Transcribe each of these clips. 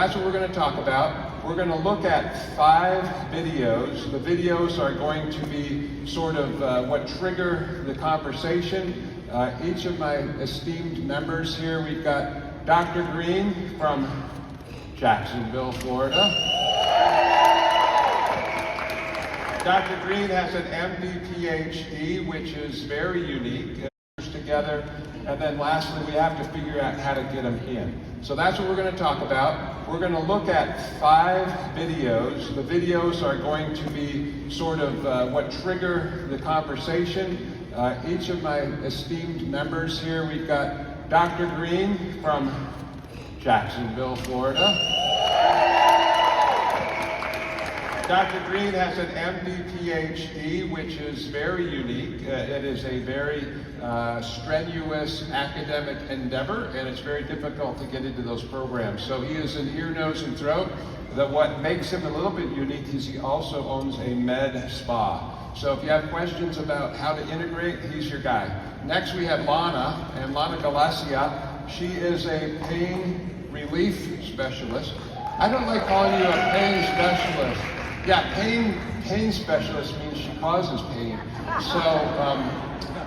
That's what we're going to talk about. We're going to look at 5 videos. The videos are going to be sort of what trigger the conversation. Each of my esteemed members here, we've got Dr. Green from Jacksonville, Florida. Dr. Green has an MD PhD, which is very unique. Together, and then lastly, we have to figure out how to get them in. So that's what we're going to talk about. We're going to look at 5 videos. The videos are going to be sort of what trigger the conversation. Each of my esteemed members here, we've got Dr. Green from Jacksonville, Florida. Dr. Green has an MD PhD, which is very unique. It is a very strenuous academic endeavor, and it's very difficult to get into those programs. So he is an ear, nose, and throat. What makes him a little bit unique is he also owns a med spa. So if you have questions about how to integrate, he's your guy. Next we have Lana, and Lana Galacia. She is a pain relief specialist. I don't like calling you a pain specialist. Yeah, pain specialist means she causes pain. So,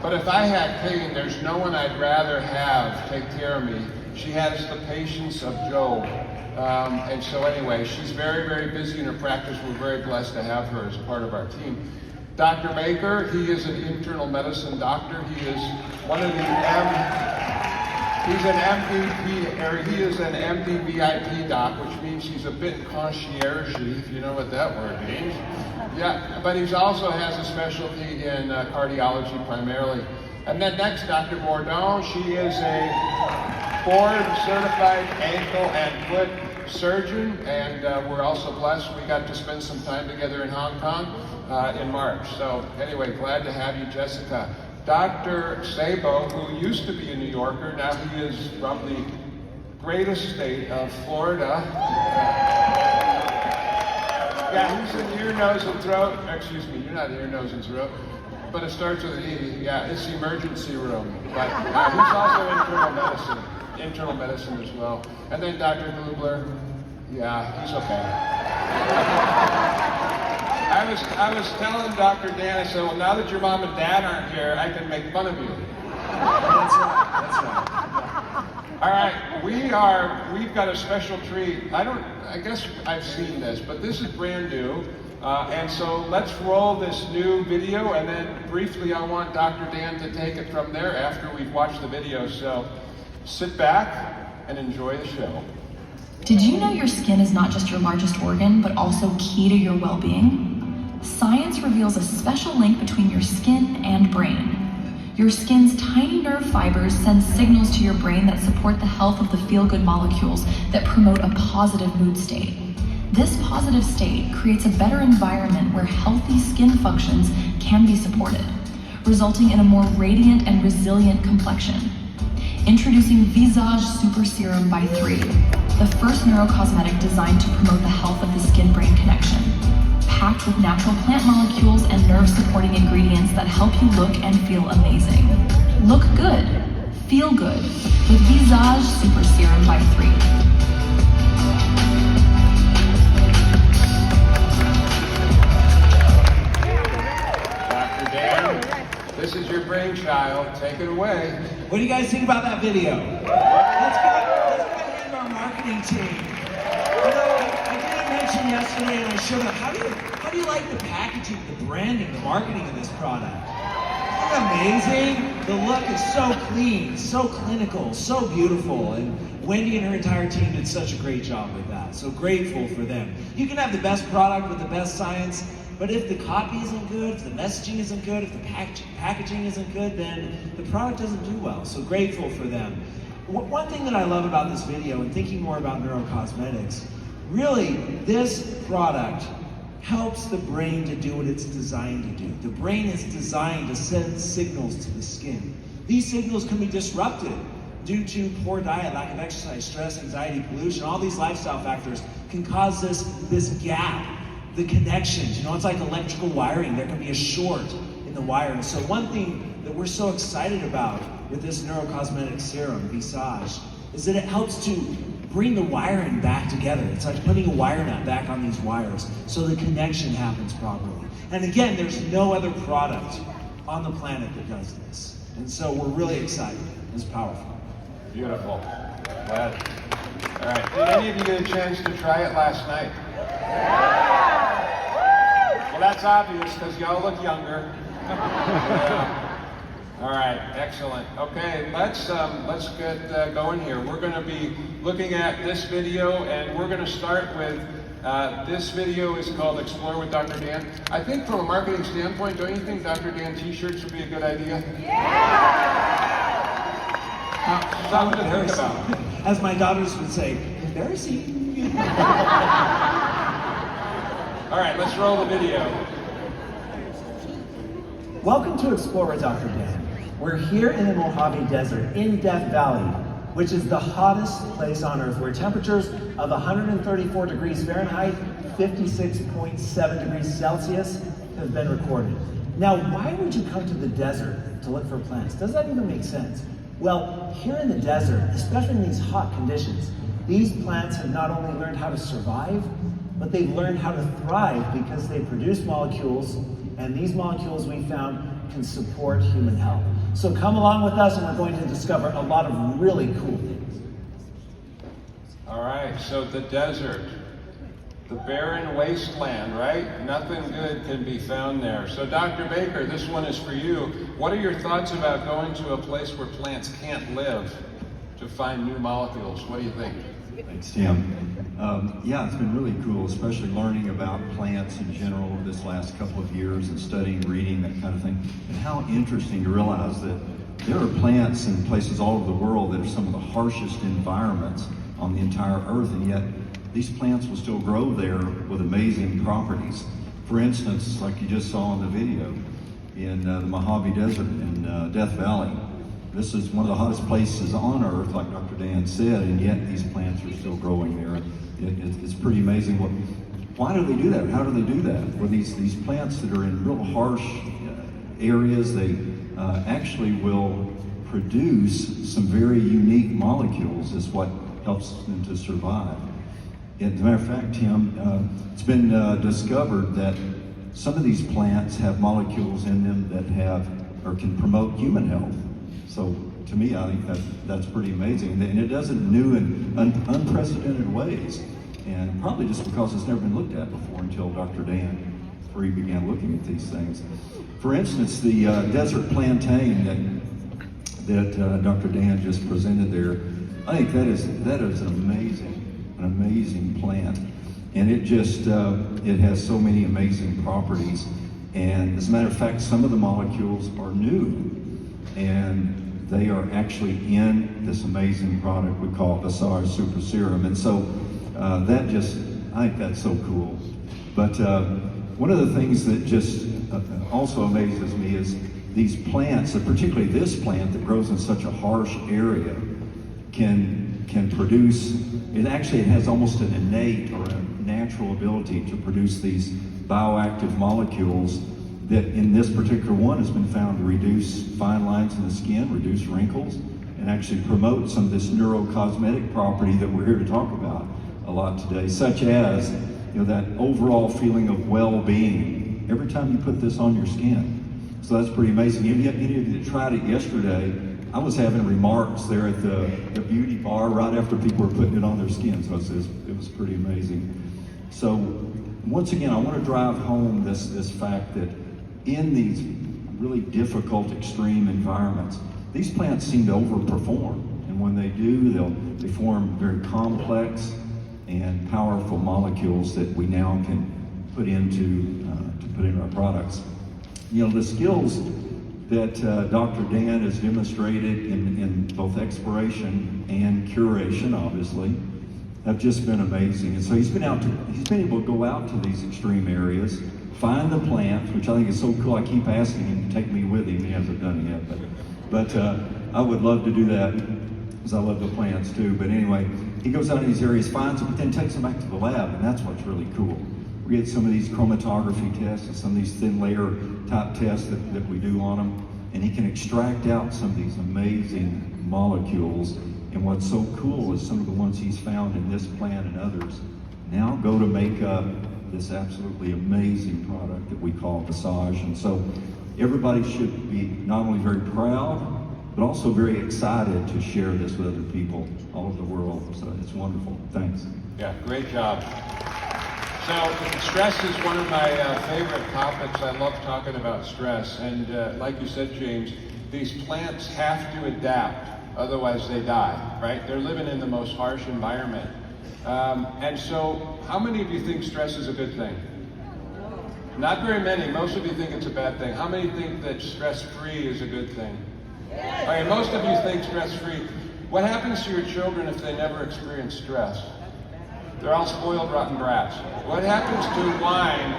but if I had pain, there's no one I'd rather have take care of me. She has the patience of Job. And so anyway, she's very, very busy in her practice. We're very blessed to have her as part of our team. Dr. Baker, he is an internal medicine doctor. He is one of the He's an MVP, or he is an MD VIP doc, which means he's a bit concierge-y, if you know what that word means. Yeah, but he also has a specialty in cardiology primarily. And then next, Dr. Bourdon, she is a board-certified ankle and foot surgeon, and we're also blessed. We got to spend some time together in Hong Kong in March. So anyway, glad to have you, Jessica. Dr. Sabo, who used to be a New Yorker, now he is from the greatest state of Florida. Yeah, he's an ear, nose, and throat. Excuse me, you're not ear, nose, and throat, but it starts with an E. Yeah, it's the emergency room. But he's also internal medicine as well. And then Dr. Gubler, yeah, he's okay. I was telling Dr. Dan, I said, well, now that your mom and dad aren't here, I can make fun of you. That's right. All right, we've got a special treat. I guess I've seen this, but this is brand new. And so let's roll this new video, and then briefly I want Dr. Dan to take it from there after we've watched the video. So sit back and enjoy the show. Did you know your skin is not just your largest organ, but also key to your well-being? Science reveals a special link between your skin and brain. Your skin's tiny nerve fibers send signals to your brain that support the health of the feel-good molecules that promote a positive mood state. This positive state creates a better environment where healthy skin functions can be supported, resulting in a more radiant and resilient complexion. Introducing Visage Super Serum by 3, the first neurocosmetic designed to promote the health of the skin-brain connection. Packed with natural plant molecules and nerve-supporting ingredients that help you look and feel amazing. Look good, feel good, with Visage Super Serum by 3. Dr. Dan, this is your brainchild. Take it away. What do you guys think about that video? Let's give a hand to our marketing team. I didn't mention yesterday, and I showed up. How do you like the packaging, the branding, the marketing of this product? Isn't that amazing? The look is so clean, so clinical, so beautiful, and Wendy and her entire team did such a great job with that. So grateful for them. You can have the best product with the best science, but if the copy isn't good, if the messaging isn't good, if the packaging isn't good, then the product doesn't do well. So grateful for them. One thing that I love about this video, and thinking more about neurocosmetics, really, this product helps the brain to do what it's designed to do. The brain is designed to send signals to the skin. These signals can be disrupted due to poor diet, lack of exercise, stress, anxiety, pollution. All these lifestyle factors can cause this gap, the connections. You know, it's like electrical wiring. There can be a short in the wiring. So one thing that we're so excited about with this neurocosmetic serum, Visage, is that it helps to bring the wiring back together. It's like putting a wire nut back on these wires so the connection happens properly. And again, there's no other product on the planet that does this. And so we're really excited. It's powerful. Beautiful. Glad. All right. Did any of you get a chance to try it last night? Well, that's obvious because y'all look younger. Yeah. All right, excellent. Okay, let's get going here. We're going to be looking at this video, and we're going to start with this video is called Explore with Dr. Dan. I think from a marketing standpoint, don't you think Dr. Dan t-shirts would be a good idea? Yeah! Something to think about. As my daughters would say, embarrassing. All right, let's roll the video. Welcome to Explore with Dr. Dan. We're here in the Mojave Desert in Death Valley, which is the hottest place on Earth, where temperatures of 134 degrees Fahrenheit, 56.7 degrees Celsius have been recorded. Now, why would you come to the desert to look for plants? Does that even make sense? Well, here in the desert, especially in these hot conditions, these plants have not only learned how to survive, but they've learned how to thrive because they produce molecules, and these molecules we found can support human health. So come along with us and we're going to discover a lot of really cool things. All right, so the desert, the barren wasteland, right? Nothing good can be found there. So Dr. Baker, this one is for you. What are your thoughts about going to a place where plants can't live to find new molecules? What do you think? Thanks, Tim. Yeah, it's been really cool, especially learning about plants in general over this last couple of years and studying, reading, that kind of thing. And how interesting to realize that there are plants in places all over the world that are some of the harshest environments on the entire earth, and yet these plants will still grow there with amazing properties. For instance, like you just saw in the video, in the Mojave Desert in Death Valley. This is one of the hottest places on Earth, like Dr. Dan said, and yet these plants are still growing there. It's pretty amazing. Why do they do that? How do they do that? Well, these plants that are in real harsh areas, they actually will produce some very unique molecules, is what helps them to survive. As a matter of fact, Tim, it's been discovered that some of these plants have molecules in them that have or can promote human health. So to me, I think that's pretty amazing. And it does it in new and unprecedented ways. And probably just because it's never been looked at before until Dr. Dan Free began looking at these things. For instance, the desert plantain that Dr. Dan just presented there, I think that is an amazing plant. And it just, it has so many amazing properties. And as a matter of fact, some of the molecules are new. And they are actually in this amazing product we call Visage Super Serum. And so I think that's so cool. But one of the things that just also amazes me is these plants, particularly this plant that grows in such a harsh area, can produce, it has almost an innate or a natural ability to produce these bioactive molecules that in this particular one has been found to reduce fine lines in the skin, reduce wrinkles, and actually promote some of this neurocosmetic property that we're here to talk about a lot today, such as that overall feeling of well-being every time you put this on your skin. So that's pretty amazing. Any of you that tried it yesterday, I was having remarks there at the beauty bar right after people were putting it on their skin, so it was pretty amazing. So once again, I want to drive home this fact that in these really difficult, extreme environments, these plants seem to overperform. And when they do, they form very complex and powerful molecules that we now can put into our products. The skills that Dr. Dan has demonstrated in both exploration and curation, obviously, have just been amazing. And so he's been able to go out to these extreme areas, find the plants, which I think is so cool. I keep asking him to take me with him. He hasn't done it yet, but I would love to do that because I love the plants too. But anyway, he goes out in these areas, finds them, but then takes them back to the lab, and that's what's really cool. We get some of these chromatography tests and some of these thin layer type tests that we do on them, and he can extract out some of these amazing molecules And what's so cool is some of the ones he's found in this plant and others now go to make up this absolutely amazing product that we call Visage. And so everybody should be not only very proud, but also very excited to share this with other people all over the world. So it's wonderful. Thanks. Yeah, great job. So stress is one of my favorite topics. I love talking about stress. And like you said, James, these plants have to adapt, otherwise they die, right? They're living in the most harsh environment. And so how many of you think stress is a good thing? Not very many. Most of you think it's a bad thing. How many think that stress-free is a good thing? All right, most of you think stress-free. What happens to your children if they never experience stress? They're all spoiled, rotten brats. What happens to wine?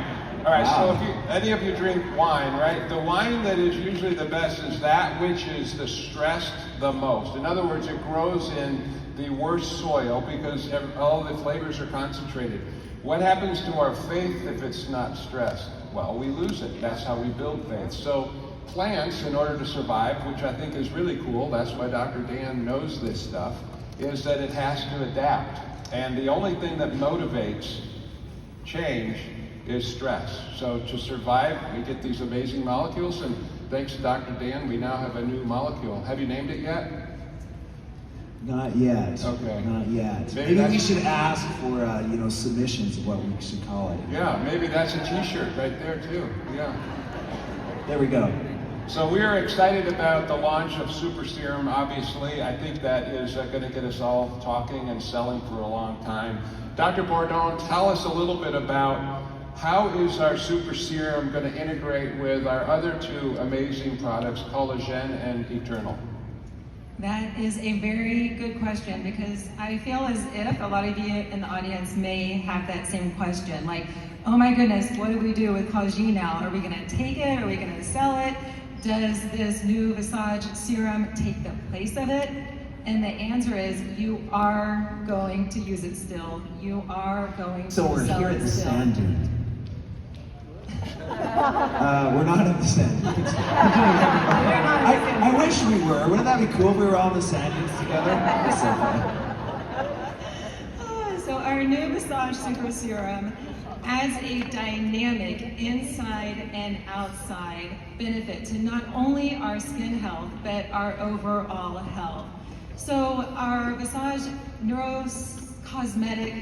All right, so if any of you drink wine, right? The wine that is usually the best is that which is the stressed the most. In other words, it grows in the worst soil because all the flavors are concentrated. What happens to our faith if it's not stressed? Well, we lose it. That's how we build faith. So plants, in order to survive, which I think is really cool, that's why Dr. Dan knows this stuff, is that it has to adapt. And the only thing that motivates change is stress. So to survive, we get these amazing molecules, and thanks to Dr. Dan, we now have a new molecule. Have you named it yet? Not yet. Okay. Not yet. Maybe Maybe we should ask for submissions of what we should call it. Yeah, maybe that's a t-shirt right there too. Yeah. There we go. So we are excited about the launch of Super Serum, obviously. I think that is going to get us all talking and selling for a long time. Dr. Bourdon, tell us a little bit about how is our Super Serum going to integrate with our other two amazing products, Collagen and Eternal? That is a very good question, because I feel as if a lot of you in the audience may have that same question. Like, oh my goodness, what do we do with collagen now? Are we going to take it? Are we going to sell it? Does this new Visage Serum take the place of it? And the answer is, you are going to use it still. You are going to So we're sell here it at the still. sand dune. We're not at the sand dunes. I wish we were. Wouldn't that be cool if we were all in the sand dunes together? That'd be so fun. So our new Visage Super Serum adds a dynamic inside and outside benefit to not only our skin health, but our overall health. So our Visage Neurocosmetic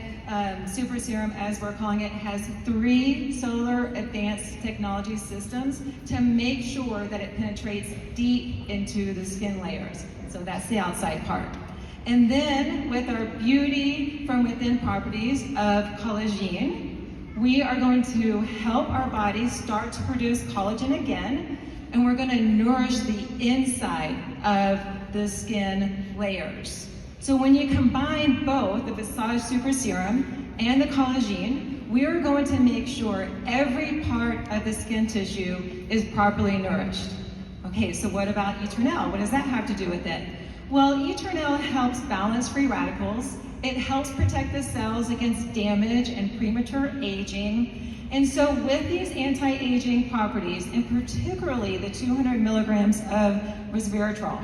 Super Serum, as we're calling it, has 3 solar advanced technology systems to make sure that it penetrates deep into the skin layers. So that's the outside part. And then with our beauty from within properties of collagen, we are going to help our bodies start to produce collagen again, and we're going to nourish the inside of the skin layers. So when you combine both the Visage Super Serum and the collagen, we are going to make sure every part of the skin tissue is properly nourished. Okay, so what about Eternal? What does that have to do with it? Well, Eternal helps balance free radicals. It helps protect the cells against damage and premature aging. And so with these anti-aging properties, and particularly the 200 milligrams of resveratrol,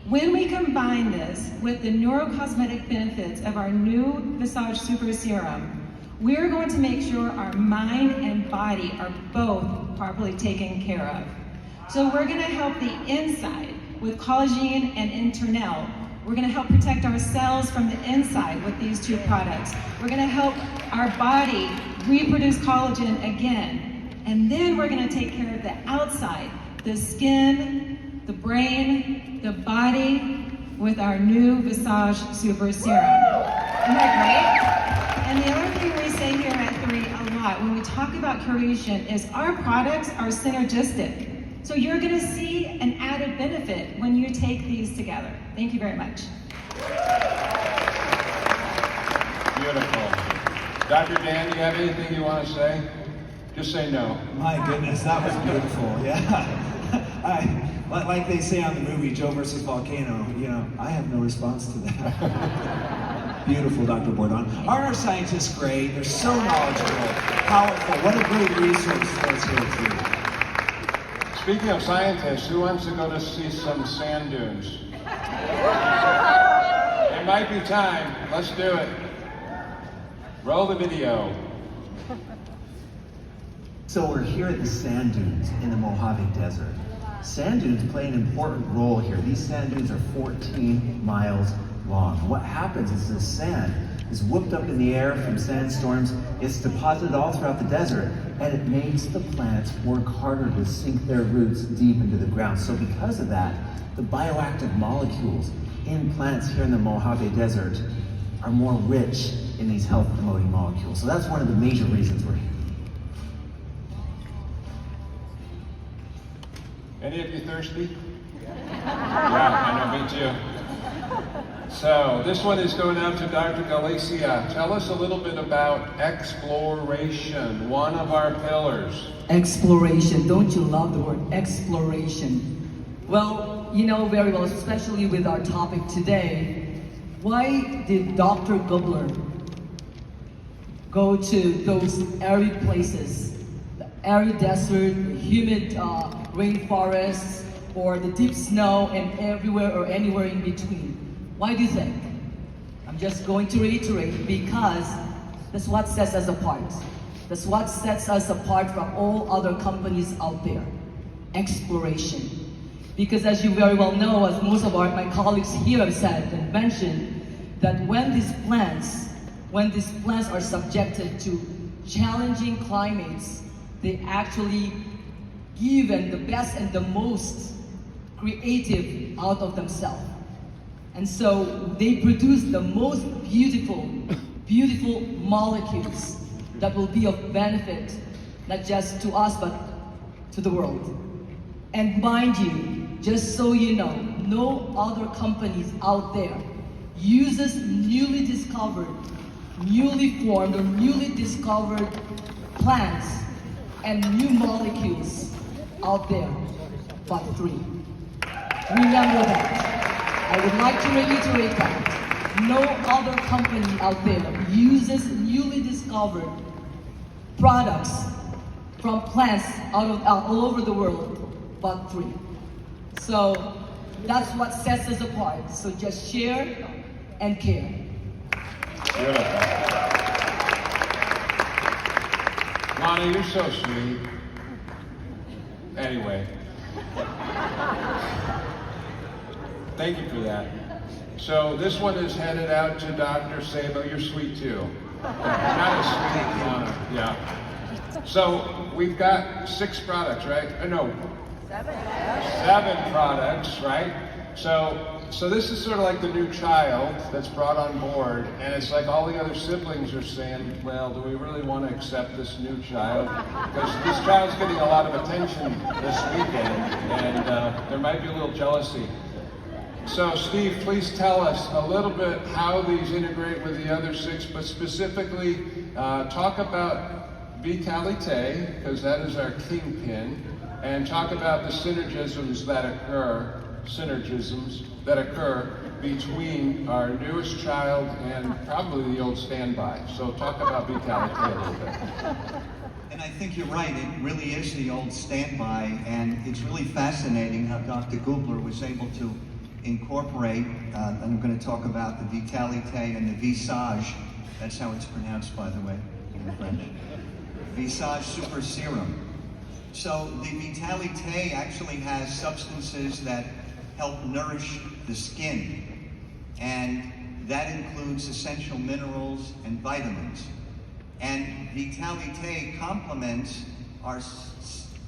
when we combine this with the neurocosmetic benefits of our new Visage Super Serum, we're going to make sure our mind and body are both properly taken care of. So we're going to help the inside with collagen and Eternal. We're going to help protect our cells from the inside with these 2 products. We're going to help our body reproduce collagen again. And then we're going to take care of the outside, the skin, the brain, the body, with our new Visage Super Serum. Isn't that great? And the other thing we say here at 3 a lot when we talk about curation is our products are synergistic. So you're going to see an added benefit when you take these together. Thank you very much. Beautiful. Dr. Dan, do you have anything you want to say? Just say no. My goodness, that was beautiful. Yeah. Like they say on the movie Joe versus Volcano, I have no response to that. Beautiful, Dr. Bourdon. Aren't our scientists great? They're so knowledgeable, powerful. What a great resource for us here too. Speaking of scientists, who wants to go to see some sand dunes? it might be time. Let's do it. Roll the video. So we're here at the sand dunes in the Mojave Desert. Sand dunes play an important role here. These sand dunes are 14 miles long. What happens is the sand is whooped up in the air from sandstorms. It's deposited all throughout the desert, and it makes the plants work harder to sink their roots deep into the ground. So because of that, the bioactive molecules in plants here in the Mojave Desert are more rich in these health-promoting molecules. So that's one of the major reasons we're here. Any of you thirsty? Yeah, I know, me too. So this one is going out to Dr. Galicia. Tell us a little bit about exploration, one of our pillars. Exploration. Don't you love the word exploration? Well, you know very well, especially with our topic today, why did Dr. Gubler go to those arid places, the arid desert, humid rainforests, or the deep snow, and everywhere or anywhere in between? Why do you think? I'm just going to reiterate, because that's what sets us apart. That's what sets us apart from all other companies out there. Exploration. Because as you very well know, as most of my colleagues here have said and mentioned, that when these plants are subjected to challenging climates, they actually give the best and the most creative out of themselves. And so they produce the most beautiful, beautiful molecules that will be of benefit, not just to us, but to the world. And mind you, just so you know, no other companies out there uses newly discovered, newly formed, or newly discovered plants and new molecules out there, but 3. Remember that. I would like to reiterate that. No other company out there uses newly discovered products from plants all over the world, but 3. So that's what sets us apart. So just share and care. Beautiful. Lana, you're so sweet. Anyway. Thank you for that. So this one is headed out to Dr. Sabo. You're sweet too. Not as sweet, Lana. Yeah. So we've got 6 products, right? No. 7 products, right? So this is sort of like the new child that's brought on board, and it's like all the other siblings are saying, well, do we really want to accept this new child? Because this child's getting a lot of attention this weekend, and there might be a little jealousy. So Steve, please tell us a little bit how these integrate with the other 6, but specifically talk about Vitalite, because that is our kingpin, and talk about the synergisms that occur between our newest child and probably the old standby. So talk about Vitalite a little bit. And I think you're right, it really is the old standby, and it's really fascinating how Dr. Gubler was able to incorporate, I'm going to talk about the Vitalite and the Visage, that's how it's pronounced, by the way, in French. Visage Super Serum. So the Vitalite actually has substances that help nourish the skin, and that includes essential minerals and vitamins. And Vitalite complements our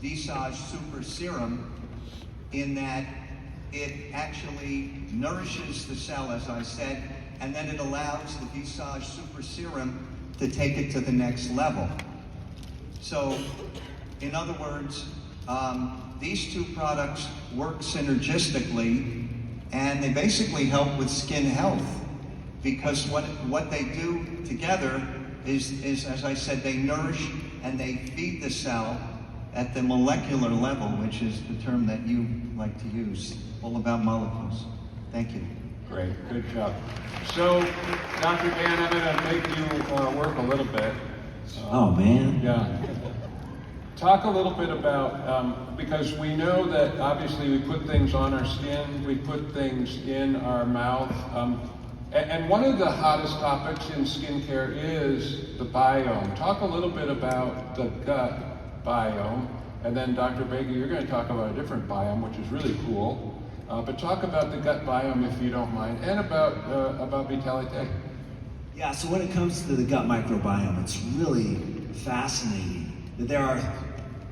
Visage Super Serum in that it actually nourishes the cell, as I said, and then it allows the Visage Super Serum to take it to the next level. So, in other words, these 2 products work synergistically, and they basically help with skin health, because what they do together is, as I said, they nourish and they feed the cell at the molecular level, which is the term that you like to use, all about molecules. Thank you. Great, good job. So, Dr. Dan, I'm going to make you work a little bit. Oh man. Yeah. Talk a little bit about, because we know that obviously we put things on our skin, we put things in our mouth, And one of the hottest topics in skincare is the biome. Talk a little bit about the gut biome, and then Dr. Baker, you're going to talk about a different biome, which is really cool. But talk about the gut biome if you don't mind, and about Vitalite. Yeah, so when it comes to the gut microbiome, it's really fascinating that there are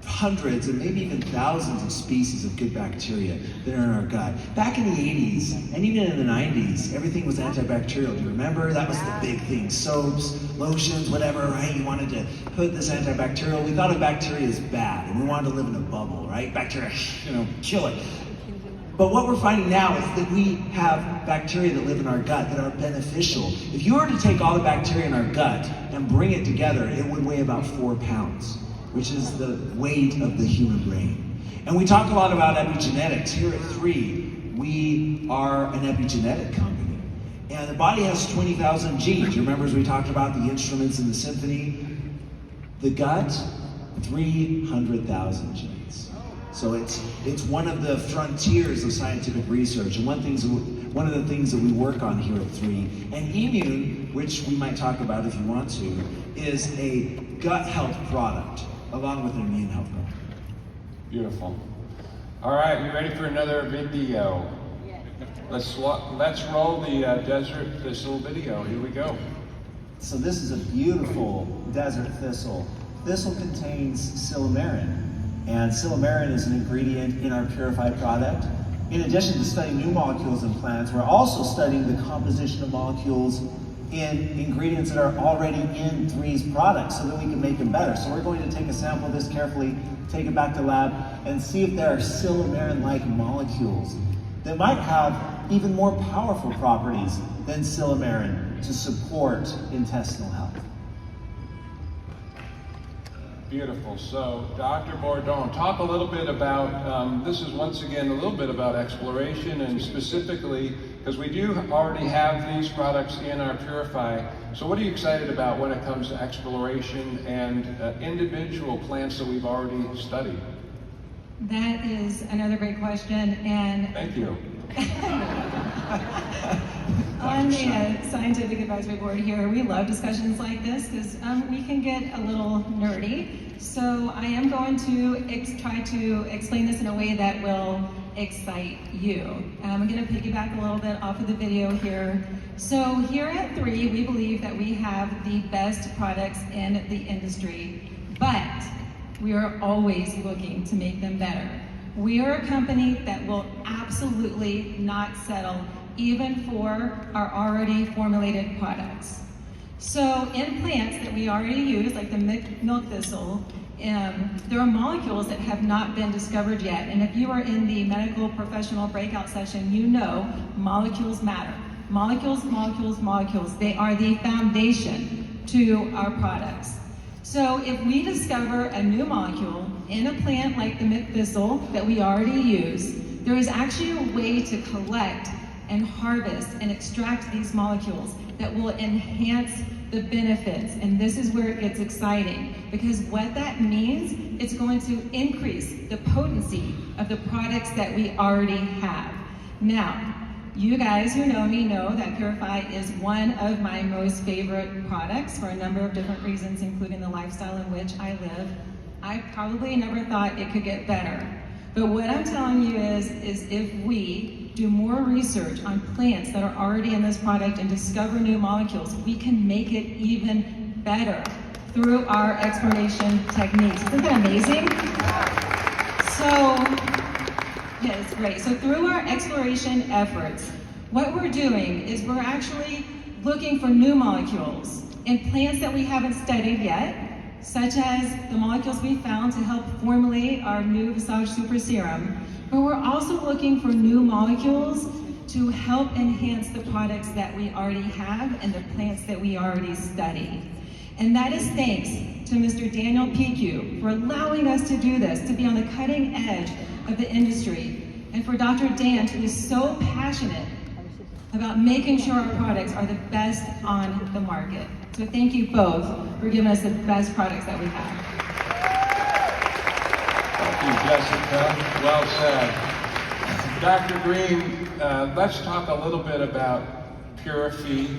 hundreds and maybe even thousands of species of good bacteria that are in our gut. Back in the 80s and even in the 90s, everything was antibacterial. Do you remember? That was the big thing. Soaps, lotions, whatever, right? You wanted to put this antibacterial. We thought of bacteria as bad and we wanted to live in a bubble, right? Bacteria, kill it. But what we're finding now is that we have bacteria that live in our gut that are beneficial. If you were to take all the bacteria in our gut and bring it together, it would weigh about 4 pounds, which is the weight of the human brain. And we talk a lot about epigenetics. Here at 3, we are an epigenetic company. And the body has 20,000 genes. You remember as we talked about the instruments in the symphony? The gut, 300,000 genes. So it's one of the frontiers of scientific research, and one of the things that we work on here at 3. And Immune, which we might talk about if you want to, is a gut health product along with an immune health product. Beautiful. All right, you ready for another video? Let's roll the desert thistle video. Here we go. So this is a beautiful desert thistle. Thistle contains silymarin. And silymarin is an ingredient in our purified product. In addition to studying new molecules in plants, we're also studying the composition of molecules in ingredients that are already in 3's products so that we can make them better. So we're going to take a sample of this carefully, take it back to lab, and see if there are silymarin-like molecules that might have even more powerful properties than silymarin to support intestinal health. Beautiful. So, Dr. Bourdon, talk a little bit about, this is once again a little bit about exploration, and specifically, because we do already have these products in our Purify. So what are you excited about when it comes to exploration and individual plants that we've already studied? That is another great question, and Thank you. on the Scientific Advisory Board here, we love discussions like this because we can get a little nerdy. So I am going to try to explain this in a way that will excite you. I'm going to piggyback a little bit off of the video here. So here at 3, we believe that we have the best products in the industry, but we are always looking to make them better. We are a company that will absolutely not settle even for our already formulated products. So in plants that we already use, like the milk thistle, there are molecules that have not been discovered yet. And if you are in the medical professional breakout session, you know molecules matter. Molecules, molecules, molecules. They are the foundation to our products. So if we discover a new molecule in a plant like the milk thistle that we already use, there is actually a way to collect and harvest and extract these molecules that will enhance the benefits. And this is where it gets exciting, because what that means, it's going to increase the potency of the products that we already have. Now, you guys who know me know that Purify is one of my most favorite products for a number of different reasons, including the lifestyle in which I live. I probably never thought it could get better. But what I'm telling you is if we do more research on plants that are already in this product and discover new molecules, we can make it even better through our exploration techniques. Isn't that amazing? Yeah, it's great. So through our exploration efforts, what we're doing is we're actually looking for new molecules in plants that we haven't studied yet, such as the molecules we found to help formulate our new Visage Super Serum. But we're also looking for new molecules to help enhance the products that we already have and the plants that we already study. And that is thanks to Mr. Daniel Picu for allowing us to do this, to be on the cutting edge of the industry, and for Dr. Dan, who is so passionate about making sure our products are the best on the market. So thank you both for giving us the best products that we have. Thank you, Jessica. Well said. Dr. Green, let's talk a little bit about Purify,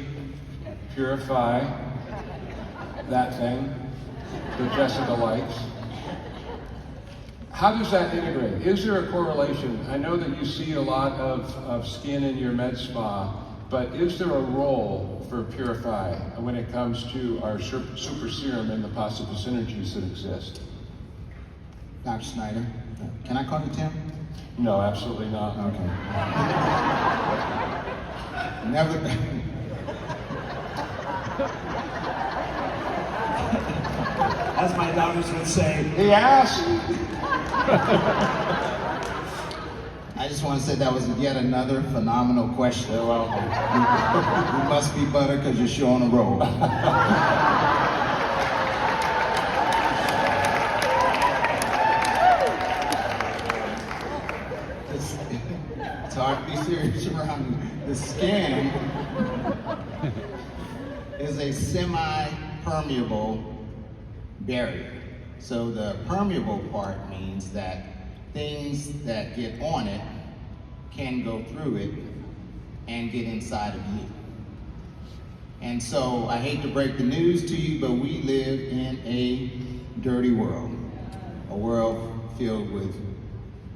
that thing that Jessica likes. How does that integrate? Is there a correlation? I know that you see a lot of skin in your med spa, but is there a role for Purify when it comes to our super serum and the possible synergies that exist? Dr. Snyder, can I call you Tim? No, absolutely not. Okay. Never. As my daughters would say, He asked. I just want to say that was yet another phenomenal question. You're welcome. You must be butter because you're sure on a roll. It's hard to be serious around the skin. Is a semi-permeable barrier. So the permeable part means that things that get on it can go through it and get inside of you. And so I hate to break the news to you, but we live in a dirty world. A world filled with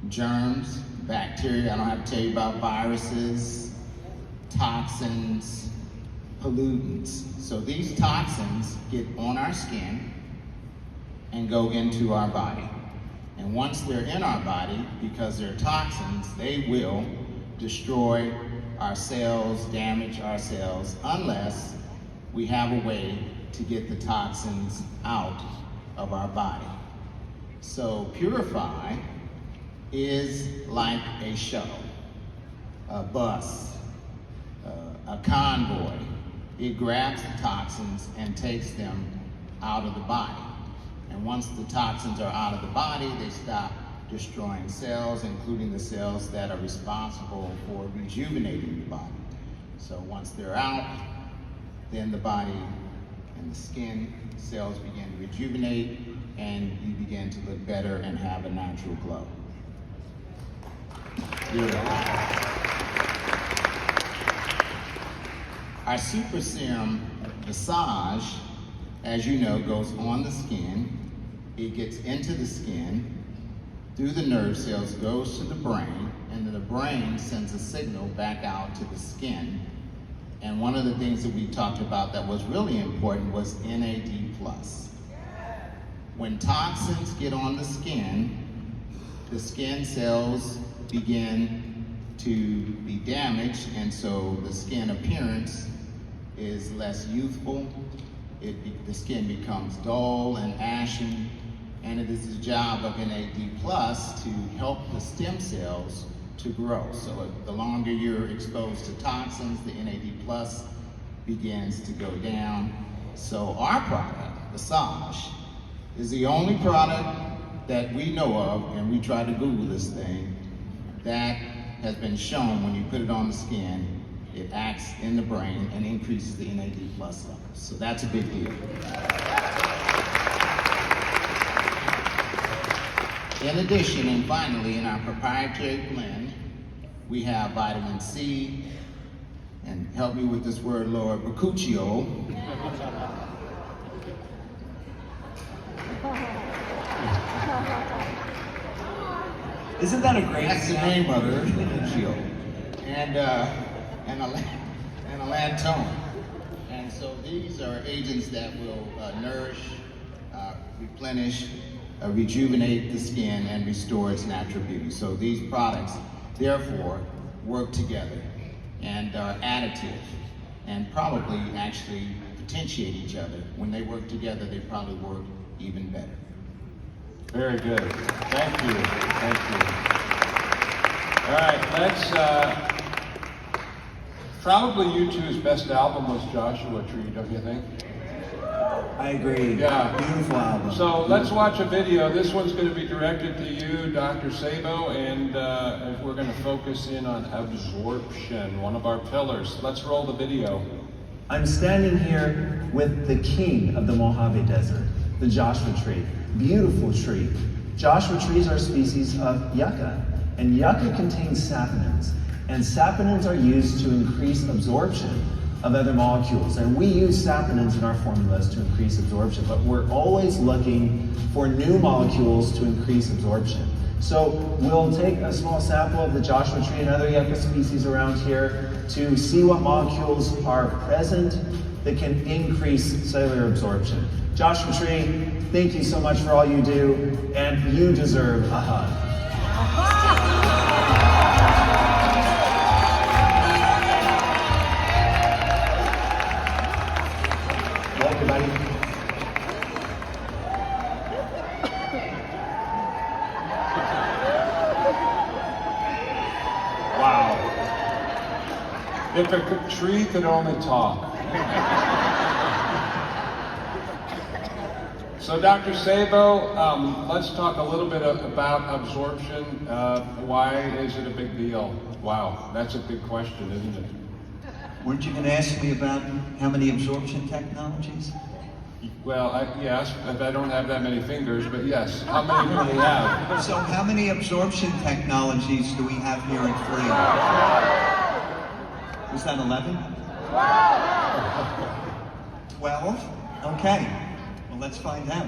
germs, bacteria. I don't have to tell you about viruses, toxins, pollutants. So these toxins get on our skin and go into our body. And once they're in our body, because they're toxins, they will destroy our cells, damage our cells, unless we have a way to get the toxins out of our body. So Purify is like a shuttle, a bus, a convoy. It grabs the toxins and takes them out of the body. And once the toxins are out of the body, they stop destroying cells, including the cells that are responsible for rejuvenating the body. So once they're out, then the body and the skin cells begin to rejuvenate, and you begin to look better and have a natural glow. Our Super Serum Visage, as you know, goes on the skin. It gets into the skin, through the nerve cells, goes to the brain, and then the brain sends a signal back out to the skin. And one of the things that we talked about that was really important was NAD+. When toxins get on the skin cells begin to be damaged, and so the skin appearance is less youthful. The skin becomes dull and ashen, and it is the job of NAD+ to help the stem cells to grow. So the longer you're exposed to toxins, the NAD+ begins to go down. So our product, Visage, is the only product that we know of, and we tried to Google this thing, that has been shown when you put it on the skin, it acts in the brain and increases the NAD+ levels. So that's a big deal. In addition, and finally, in our proprietary blend, we have vitamin C, and help me with this word, Lord, bakuchiol. isn't that a great That's the name of it, bakuchiol. And lantone. And so these are agents that will nourish, replenish, rejuvenate the skin and restore its natural beauty. So these products, therefore, work together and are additive and probably actually potentiate each other. When they work together, they probably work even better. Very good. Thank you. Thank you. All right, let's, probably U2's best album was Joshua Tree, don't you think? I agree. Yeah. Beautiful album. So let's watch a video. This one's going to be directed to you, Dr. Sabo, and we're going to focus in on absorption, one of our pillars. Let's roll the video. I'm standing here with the king of the Mojave Desert, the Joshua tree. Beautiful tree. Joshua trees are a species of yucca, and yucca contains saponins, and saponins are used to increase absorption of other molecules. And we use saponins in our formulas to increase absorption, but we're always looking for new molecules to increase absorption. So we'll take a small sample of the Joshua tree and other yucca species around here to see what molecules are present that can increase cellular absorption. Joshua tree, thank you so much for all you do, and you deserve a hug. Well, everybody. Wow. If a tree could only talk. So Dr. Sabo, let's talk a little bit about absorption. Why is it a big deal? Wow, that's a big question, isn't it? Weren't you going to ask me about how many absorption technologies? Well, yes, I don't have that many fingers, but yes. How many do we have? So how many absorption technologies do we have here at Free? Was that 11? 12? Okay. Well, let's find out.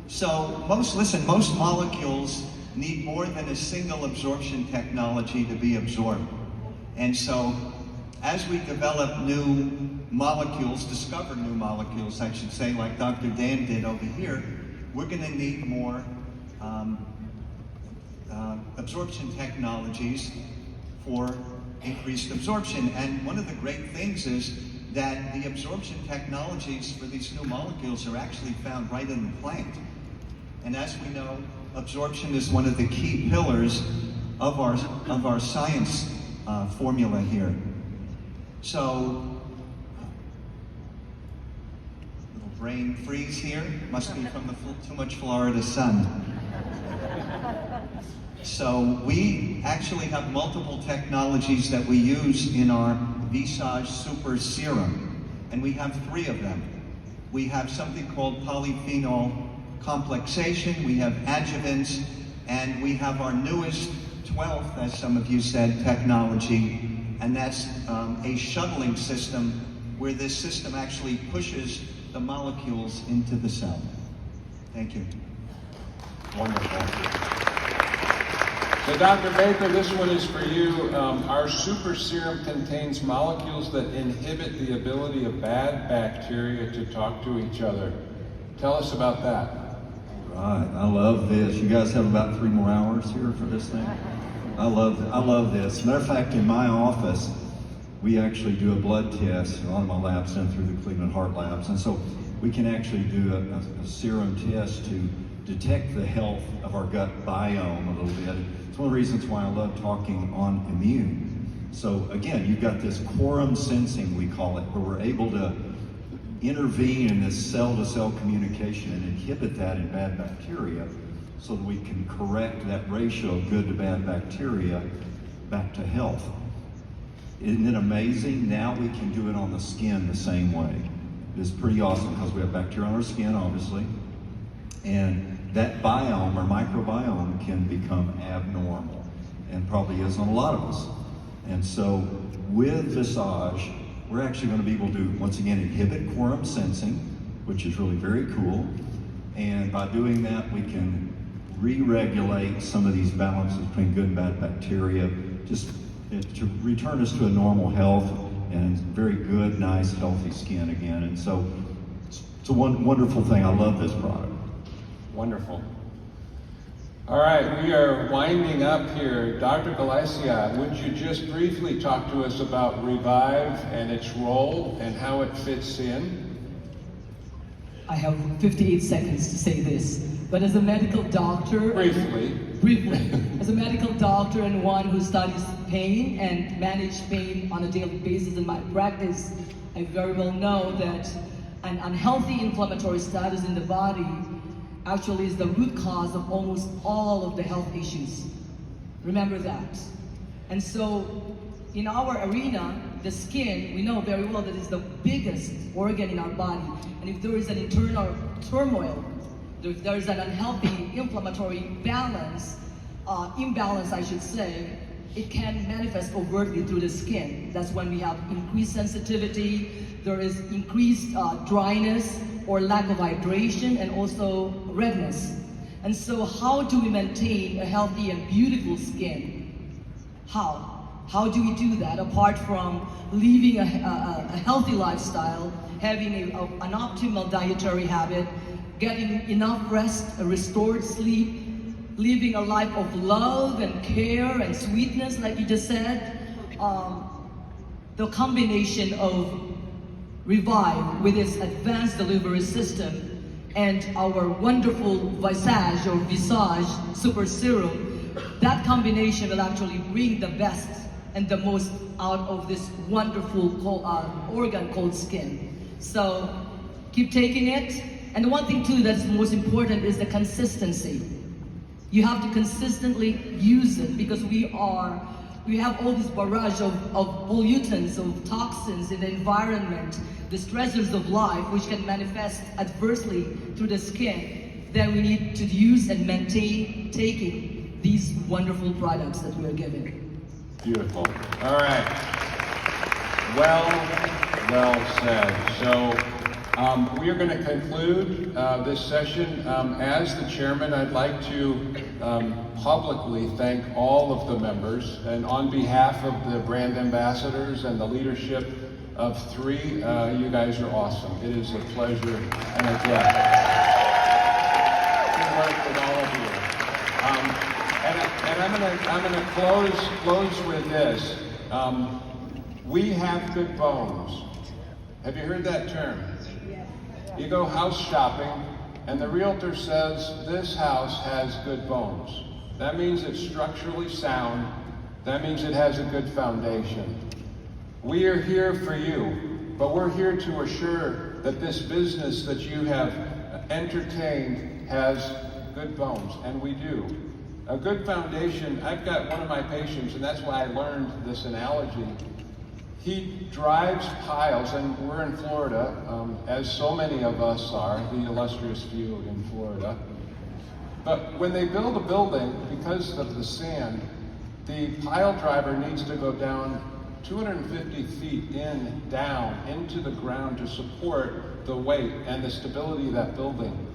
So most molecules need more than a single absorption technology to be absorbed. And so as we develop new molecules, discover new molecules, I should say, like Dr. Dan did over here, we're going to need more absorption technologies for increased absorption. And one of the great things is that the absorption technologies for these new molecules are actually found right in the plant. And as we know, absorption is one of the key pillars of our science formula here. So, little brain freeze here. Must be from the too much Florida sun. So we actually have multiple technologies that we use in our Visage Super Serum, and we have 3 of them. We have something called polyphenol complexation, we have adjuvants, and we have our newest 12th, as some of you said, technology, and that's a shuttling system where this system actually pushes the molecules into the cell. Thank you. Wonderful. So Dr. Baker, this one is for you. Our super serum contains molecules that inhibit the ability of bad bacteria to talk to each other. Tell us about that. Right, I love this. You guys have about 3 more hours here for this thing. I love this. Matter of fact, in my office, we actually do a blood test. A lot of my labs done through the Cleveland Heart Labs, and so we can actually do a serum test to detect the health of our gut biome a little bit. It's one of the reasons why I love talking on immune. So again, you've got this quorum sensing, we call it, where we're able to intervene in this cell-to-cell communication and inhibit that in bad bacteria so that we can correct that ratio of good to bad bacteria back to health. Isn't it amazing? Now we can do it on the skin the same way. It's pretty awesome because we have bacteria on our skin, obviously, and that biome or microbiome can become abnormal, and probably is on a lot of us. And so with Visage, we're actually going to be able to, once again, inhibit quorum sensing, which is really very cool. And by doing that, we can re-regulate some of these balances between good and bad bacteria, just to return us to a normal health and very good, nice, healthy skin again. And so it's a wonderful thing. I love this product. Wonderful. All right, we are winding up here. Dr. Galicia, would you just briefly talk to us about Revive and its role and how it fits in? I have 58 seconds to say this, but as a medical doctor... Briefly, as a medical doctor and one who studies pain and manages pain on a daily basis in my practice, I very well know that an unhealthy inflammatory status in the body actually is the root cause of almost all of the health issues. Remember that. And so, in our arena, the skin, we know very well that it's the biggest organ in our body. And if there is an internal turmoil, if there is an unhealthy inflammatory imbalance, I should say, it can manifest overtly through the skin. That's when we have increased sensitivity, there is increased dryness or lack of hydration, and also redness. And so how do we maintain a healthy and beautiful skin? How do we do that apart from living a healthy lifestyle, having an optimal dietary habit, getting enough rest, a restored sleep, living a life of love and care and sweetness, like you just said? The combination of Revive with its advanced delivery system and our wonderful Visage or Visage Super Serum, that combination will actually bring the best and the most out of this wonderful organ called skin. So keep taking it. And the one thing too that's most important is the consistency. You have to consistently use it because we have all this barrage of pollutants, of toxins in the environment, the stressors of life, which can manifest adversely through the skin. Then we need to use and maintain taking these wonderful products that we are given. Beautiful. All right. Well said. So we are going to conclude this session. As the chairman, I'd like to publicly thank all of the members, and on behalf of the brand ambassadors and the leadership of 3, you guys are awesome. It is a pleasure and a gift to work with all of you. And I'm gonna close with this. We have good bones. Have you heard that term? You go house shopping, and the realtor says, this house has good bones. That means it's structurally sound. That means it has a good foundation. We are here for you, but we're here to assure that this business that you have entertained has good bones, and we do. A good foundation, I've got one of my patients, and that's why I learned this analogy. He drives piles, and we're in Florida, as so many of us are, the illustrious few in Florida. But when they build a building, because of the sand, the pile driver needs to go down 250 feet down into the ground to support the weight and the stability of that building.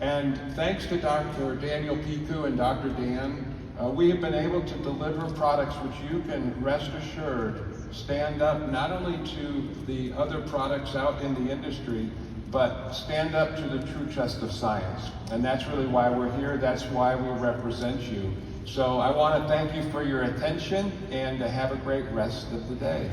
And thanks to Dr. Daniel Piku and Dr. Dan, we have been able to deliver products which you can rest assured stand up not only to the other products out in the industry, but stand up to the true test of science. And that's really why we're here. That's why we represent you. So I want to thank you for your attention and have a great rest of the day.